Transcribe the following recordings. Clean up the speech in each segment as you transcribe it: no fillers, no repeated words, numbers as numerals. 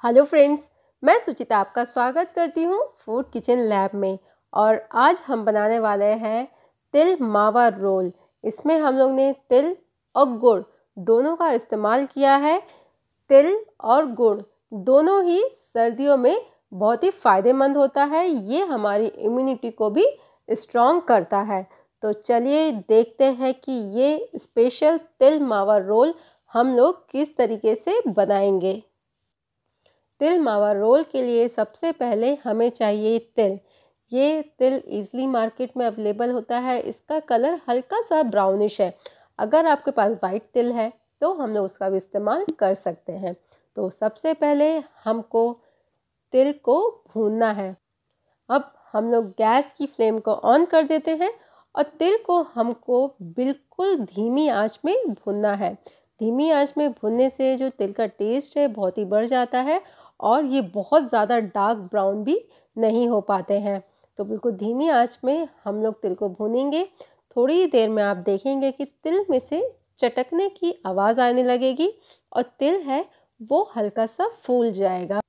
Hello friends, मैं सुचिता आपका स्वागत करती हूँ फूड किचन लैब में। और आज हम बनाने वाले हैं तिल मावा रोल। इसमें हम लोग ने तिल और गुड़ दोनों का इस्तेमाल किया है। तिल और गुड़ दोनों ही सर्दियों में बहुत ही फ़ायदेमंद होता है। ये हमारी इम्यूनिटी को भी स्ट्रॉन्ग करता है। तो चलिए देखते हैं कि ये स्पेशल तिल मावा रोल हम लोग किस तरीके से बनाएंगे। तिल मावा रोल के लिए सबसे पहले हमें चाहिए तिल। ये तिल इजीली मार्केट में अवेलेबल होता है। इसका कलर हल्का सा ब्राउनिश है। अगर आपके पास वाइट तिल है तो हम लोग उसका भी इस्तेमाल कर सकते हैं। तो सबसे पहले हमको तिल को भूनना है। अब हम लोग गैस की फ्लेम को ऑन कर देते हैं और तिल को हमको बिल्कुल धीमी आंच में भूनना है। धीमी आंच में भूनने से जो तिल का टेस्ट है बहुत ही बढ़ जाता है और ये बहुत ज़्यादा डार्क ब्राउन भी नहीं हो पाते हैं। तो बिल्कुल धीमी आंच में हम लोग तिल को भूनेंगे। थोड़ी देर में आप देखेंगे कि तिल में से चटकने की आवाज़ आने लगेगी और तिल है वो हल्का सा फूल जाएगा।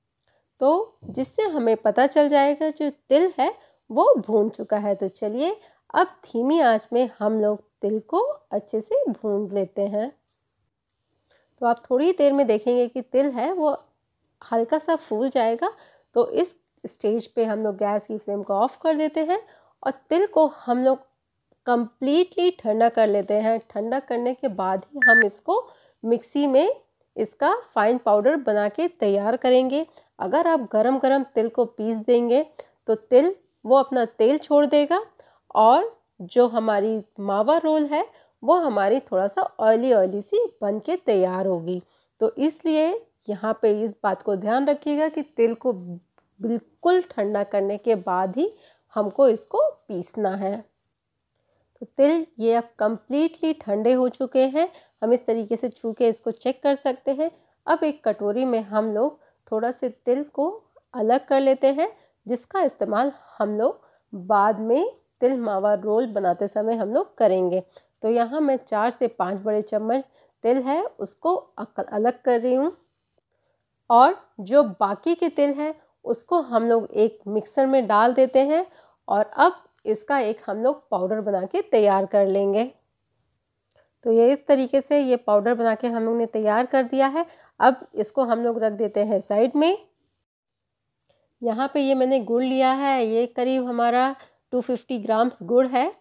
तो जिससे हमें पता चल जाएगा जो तिल है वो भून चुका है। तो चलिए अब धीमी आंच में हम लोग तिल को अच्छे से भून लेते हैं। तो आप थोड़ी देर में देखेंगे कि तिल है वो हल्का सा फूल जाएगा। तो इस स्टेज पे हम लोग गैस की फ्लेम को ऑफ कर देते हैं और तिल को हम लोग कम्प्लीटली ठंडा कर लेते हैं। ठंडा करने के बाद ही हम इसको मिक्सी में इसका फाइन पाउडर बना के तैयार करेंगे। अगर आप गरम गरम तिल को पीस देंगे तो तिल वो अपना तेल छोड़ देगा और जो हमारी मावा रोल है वो हमारी थोड़ा सा ऑयली सी बन के तैयार होगी। तो इसलिए यहाँ पे इस बात को ध्यान रखिएगा कि तिल को बिल्कुल ठंडा करने के बाद ही हमको इसको पीसना है। तो तिल ये अब कम्प्लीटली ठंडे हो चुके हैं। हम इस तरीके से छू के इसको चेक कर सकते हैं। अब एक कटोरी में हम लोग थोड़ा से तिल को अलग कर लेते हैं, जिसका इस्तेमाल हम लोग बाद में तिल मावा रोल बनाते समय हम लोग करेंगे। तो यहाँ मैं 4 से 5 बड़े चम्मच तिल है उसको अलग कर रही हूँ और जो बाकी के तिल है उसको हम लोग एक मिक्सर में डाल देते हैं और अब इसका एक हम लोग पाउडर बना के तैयार कर लेंगे। तो ये इस तरीके से ये पाउडर बना के हम लोग ने तैयार कर दिया है। अब इसको हम लोग रख देते हैं साइड में। यहाँ पे ये मैंने गुड़ लिया है, ये करीब हमारा 250 ग्राम्स गुड़ है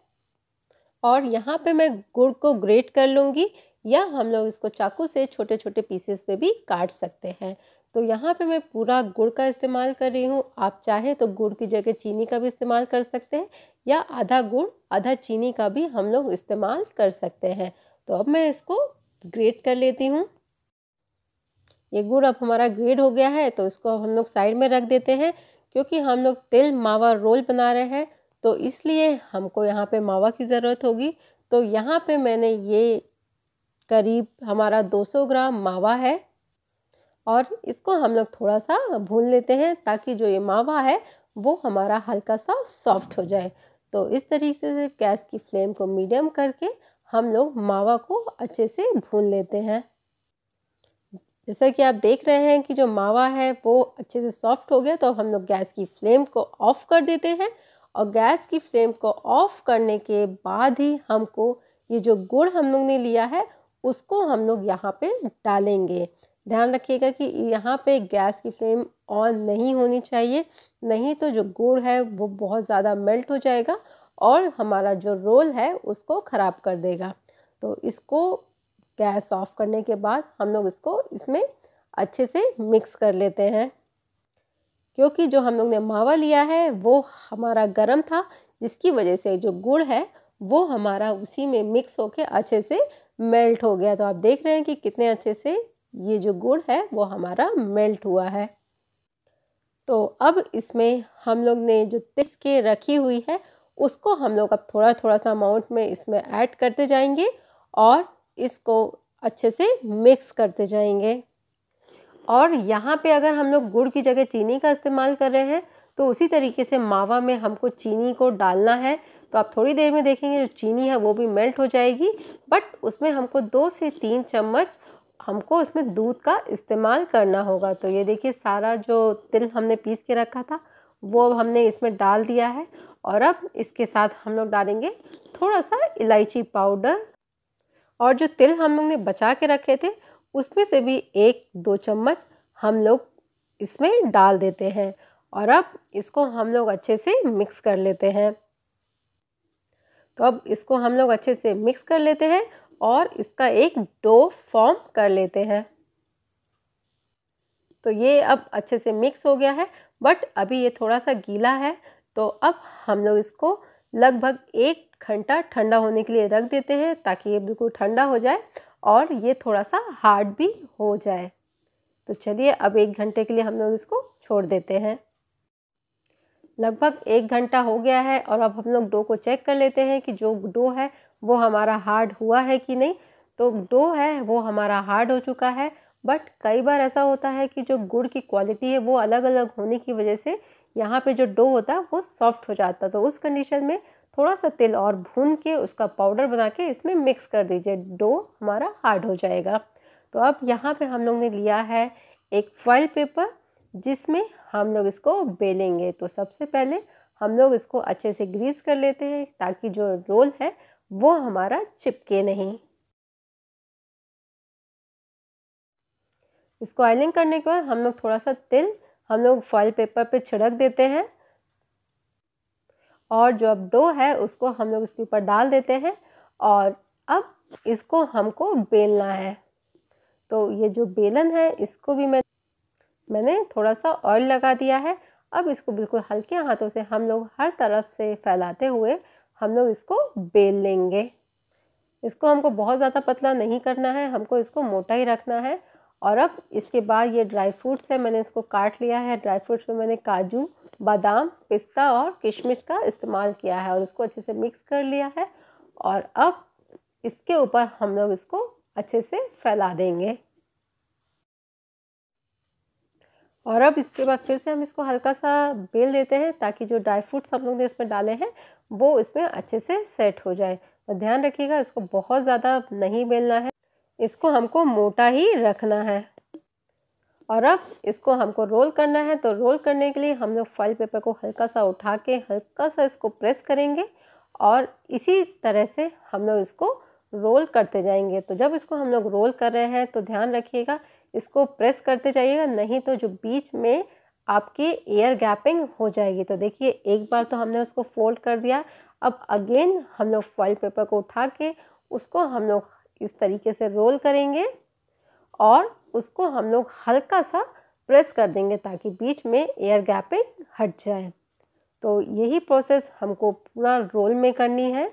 और यहाँ पे मैं गुड़ को ग्रेट कर लूँगी या हम लोग इसको चाकू से छोटे छोटे पीसेस पे भी काट सकते हैं। तो यहाँ पे मैं पूरा गुड़ का इस्तेमाल कर रही हूँ। आप चाहे तो गुड़ की जगह चीनी का भी इस्तेमाल कर सकते हैं या आधा गुड़ आधा चीनी का भी हम लोग इस्तेमाल कर सकते हैं। तो अब मैं इसको ग्रेट कर लेती हूँ। ये गुड़ अब हमारा ग्रेट हो गया है तो इसको हम लोग साइड में रख देते हैं। क्योंकि हम लोग तिल मावा रोल बना रहे हैं तो इसलिए हमको यहाँ पे मावा की ज़रूरत होगी। तो यहाँ पे मैंने ये करीब हमारा 200 ग्राम मावा है और इसको हम लोग थोड़ा सा भून लेते हैं ताकि जो ये मावा है वो हमारा हल्का सा सॉफ्ट हो जाए। तो इस तरीके से गैस की फ्लेम को मीडियम करके हम लोग मावा को अच्छे से भून लेते हैं। जैसा कि आप देख रहे हैं कि जो मावा है वो अच्छे से सॉफ्ट हो गया। तो हम लोग गैस की फ्लेम को ऑफ कर देते हैं और गैस की फ्लेम को ऑफ करने के बाद ही हमको ये जो गुड़ हम लोग ने लिया है उसको हम लोग यहाँ पे डालेंगे। ध्यान रखिएगा कि यहाँ पे गैस की फ्लेम ऑन नहीं होनी चाहिए, नहीं तो जो गुड़ है वो बहुत ज़्यादा मेल्ट हो जाएगा और हमारा जो रोल है उसको ख़राब कर देगा। तो इसको गैस ऑफ करने के बाद हम लोग इसको इसमें अच्छे से मिक्स कर लेते हैं। क्योंकि जो हम लोग ने मावा लिया है वो हमारा गर्म था, जिसकी वजह से जो गुड़ है वो हमारा उसी में मिक्स होके अच्छे से मेल्ट हो गया। तो आप देख रहे हैं कि कितने अच्छे से ये जो गुड़ है वो हमारा मेल्ट हुआ है। तो अब इसमें हम लोग ने जो पीस के रखी हुई है उसको हम लोग अब थोड़ा थोड़ा सा अमाउंट में इसमें ऐड करते जाएंगे और इसको अच्छे से मिक्स करते जाएंगे। और यहाँ पे अगर हम लोग गुड़ की जगह चीनी का इस्तेमाल कर रहे हैं तो उसी तरीके से मावा में हमको चीनी को डालना है। तो आप थोड़ी देर में देखेंगे जो चीनी है वो भी मेल्ट हो जाएगी, बट उसमें हमको 2 से 3 चम्मच हमको इसमें दूध का इस्तेमाल करना होगा। तो ये देखिए सारा जो तिल हमने पीस के रखा था वो हमने इसमें डाल दिया है। और अब इसके साथ हम लोग डालेंगे थोड़ा सा इलायची पाउडर, और जो तिल हम लोग ने बचा के रखे थे उसमें से भी 1-2 चम्मच हम लोग इसमें डाल देते हैं। और अब इसको हम लोग अच्छे से मिक्स कर लेते हैं। तो अब इसको हम लोग अच्छे से मिक्स कर लेते हैं और इसका एक डो फॉर्म कर लेते हैं। तो ये अब अच्छे से मिक्स हो गया है, बट अभी ये थोड़ा सा गीला है। तो अब हम लोग इसको लगभग 1 घंटा ठंडा होने के लिए रख देते हैं ताकि ये बिल्कुल ठंडा हो जाए और ये थोड़ा सा हार्ड भी हो जाए। तो चलिए अब 1 घंटे के लिए हम लोग इसको छोड़ देते हैं। लगभग 1 घंटा हो गया है और अब हम लोग डो को चेक कर लेते हैं कि जो डो है वो हमारा हार्ड हुआ है कि नहीं। तो डो है वो हमारा हार्ड हो चुका है, बट कई बार ऐसा होता है कि जो गुड़ की क्वालिटी है वो अलग अलग होने की वजह से यहाँ पे जो डो होता है वो सॉफ्ट हो जाता है। तो उस कंडीशन में थोड़ा सा तिल और भून के उसका पाउडर बना के इसमें मिक्स कर दीजिए, डो हमारा हार्ड हो जाएगा। तो अब यहाँ पे हम लोग ने लिया है एक फॉइल पेपर जिसमें हम लोग इसको बेलेंगे। तो सबसे पहले हम लोग इसको अच्छे से ग्रीस कर लेते हैं ताकि जो रोल है वो हमारा चिपके नहीं। इसको ऑयलिंग करने के बाद हम लोग थोड़ा सा तिल हम लोग फॉइल पेपर पे छिड़क देते हैं और जो अब डो है उसको हम लोग इसके ऊपर डाल देते हैं और अब इसको हमको बेलना है। तो ये जो बेलन है इसको भी मैंने थोड़ा सा ऑयल लगा दिया है। अब इसको बिल्कुल हल्के हाथों से हम लोग हर तरफ से फैलाते हुए हम लोग इसको बेल लेंगे। इसको हमको बहुत ज़्यादा पतला नहीं करना है, हमको इसको मोटा ही रखना है। और अब इसके बाद ये ड्राई फ्रूट्स है, मैंने इसको काट लिया है। ड्राई फ्रूट्स में मैंने काजू, बादाम, पिस्ता और किशमिश का इस्तेमाल किया है और इसको अच्छे से मिक्स कर लिया है। और अब इसके ऊपर हम लोग इसको अच्छे से फैला देंगे। और अब इसके बाद फिर से हम इसको हल्का सा बेल देते हैं ताकि जो ड्राई फ्रूट्स हम लोग ने इसमें डाले हैं वो इसमें अच्छे से सेट हो जाए। तो ध्यान रखिएगा इसको बहुत ज़्यादा नहीं बेलना है, इसको हमको मोटा ही रखना है। और अब इसको हमको रोल करना है। तो रोल करने के लिए हम लोग फॉइल पेपर को हल्का सा उठा के हल्का सा इसको प्रेस करेंगे और इसी तरह से हम लोग इसको रोल करते जाएंगे। तो जब इसको हम लोग रोल कर रहे हैं तो ध्यान रखिएगा इसको प्रेस करते जाइएगा, नहीं तो जो बीच में आपकी एयर गैपिंग हो जाएगी। तो देखिए एक बार तो हमने उसको फोल्ड कर दिया, अब अगेन हम लोग फॉइल पेपर को उठा के उसको हम लोग इस तरीके से रोल करेंगे और उसको हम लोग हल्का सा प्रेस कर देंगे ताकि बीच में एयर गैपिंग हट जाए। तो यही प्रोसेस हमको पूरा रोल में करनी है।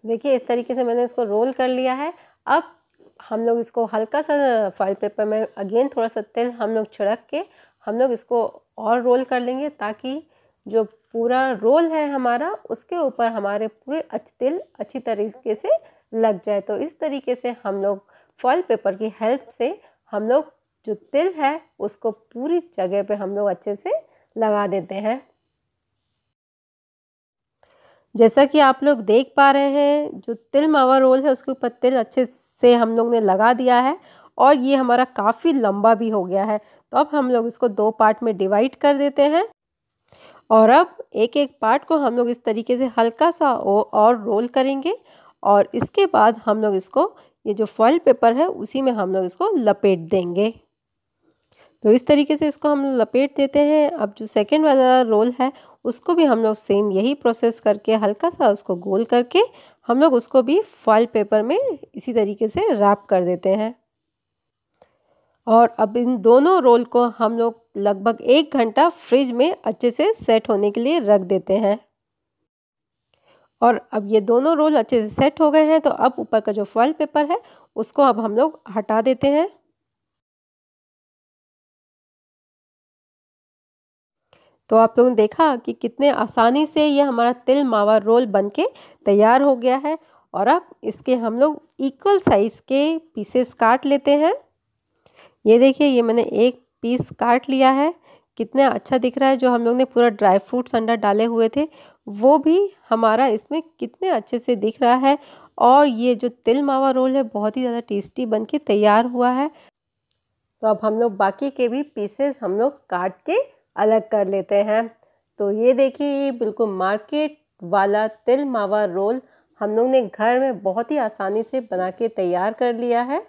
देखिए इस तरीके से मैंने इसको रोल कर लिया है। अब हम लोग इसको हल्का सा फॉइल पेपर में अगेन थोड़ा सा तेल हम लोग छिड़क के हम लोग इसको और रोल कर लेंगे ताकि जो पूरा रोल है हमारा उसके ऊपर हमारे पूरे तेल अच्छी तरीके से लग जाए। तो इस तरीके से हम लोग फॉइल पेपर की हेल्प से हम लोग जो तिल है उसको पूरी जगह पे हम लोग अच्छे से लगा देते हैं। जैसा कि आप लोग देख पा रहे हैं जो तिल मावा रोल है उसके ऊपर तिल अच्छे से हम लोग ने लगा दिया है और ये हमारा काफ़ी लंबा भी हो गया है। तो अब हम लोग इसको 2 पार्ट में डिवाइड कर देते हैं और अब एक एक पार्ट को हम लोग इस तरीके से हल्का सा और रोल करेंगे और इसके बाद हम लोग इसको ये जो फॉइल पेपर है उसी में हम लोग इसको लपेट देंगे। तो इस तरीके से इसको हम लपेट देते हैं। अब जो सेकंड वाला रोल है उसको भी हम लोग सेम यही प्रोसेस करके हल्का सा उसको गोल करके हम लोग उसको भी फॉइल पेपर में इसी तरीके से रैप कर देते हैं। और अब इन दोनों रोल को हम लोग लगभग 1 घंटा फ्रिज में अच्छे से सेट होने के लिए रख देते हैं। और अब ये दोनों रोल अच्छे से सेट हो गए हैं। तो अब ऊपर का जो फॉइल पेपर है उसको अब हम लोग हटा देते हैं। तो आप लोगों ने देखा कि कितने आसानी से ये हमारा तिल मावा रोल बनके तैयार हो गया है। और अब इसके हम लोग इक्वल साइज़ के पीसेस काट लेते हैं। ये देखिए ये मैंने एक पीस काट लिया है, कितना अच्छा दिख रहा है। जो हम लोग ने पूरा ड्राई फ्रूट्स अंदर डाले हुए थे वो भी हमारा इसमें कितने अच्छे से दिख रहा है और ये जो तिल मावा रोल है बहुत ही ज़्यादा टेस्टी बनके तैयार हुआ है। तो अब हम लोग बाकी के भी पीसेस हम लोग काट के अलग कर लेते हैं। तो ये देखिए, ये बिल्कुल मार्केट वाला तिल मावा रोल हम लोग ने घर में बहुत ही आसानी से बना के तैयार कर लिया है।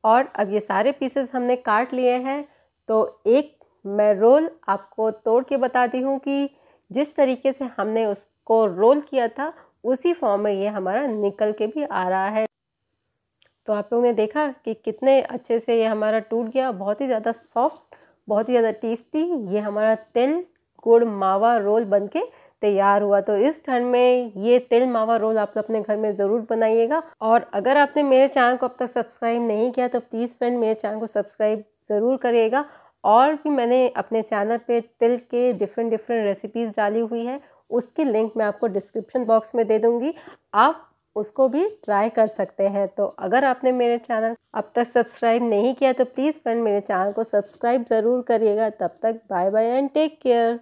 और अब ये सारे पीसेस हमने काट लिए हैं। तो एक मैं रोल आपको तोड़ के बताती हूँ कि जिस तरीके से हमने उसको रोल किया था उसी फॉर्म में ये हमारा निकल के भी आ रहा है। तो आप लोगों ने देखा कि कितने अच्छे से ये हमारा टूट गया, बहुत ही ज़्यादा सॉफ्ट, बहुत ही ज़्यादा टेस्टी ये हमारा तिल गुड़ मावा रोल बनके तैयार हुआ। तो इस ठंड में ये तिल मावा रोल आप अपने घर में ज़रूर बनाइएगा। और अगर आपने मेरे चैनल को अब तक सब्सक्राइब नहीं किया तो प्लीज़ फ्रेंड मेरे चैनल को सब्सक्राइब ज़रूर करिएगा। और भी मैंने अपने चैनल पे तिल के डिफरेंट रेसिपीज़ डाली हुई है, उसकी लिंक मैं आपको डिस्क्रिप्शन बॉक्स में दे दूँगी, आप उसको भी ट्राई कर सकते हैं। तो अगर आपने मेरे चैनल अब तक सब्सक्राइब नहीं किया तो प्लीज़ फ्रेंड मेरे चैनल को सब्सक्राइब ज़रूर करिएगा। तब तक bye bye and take care.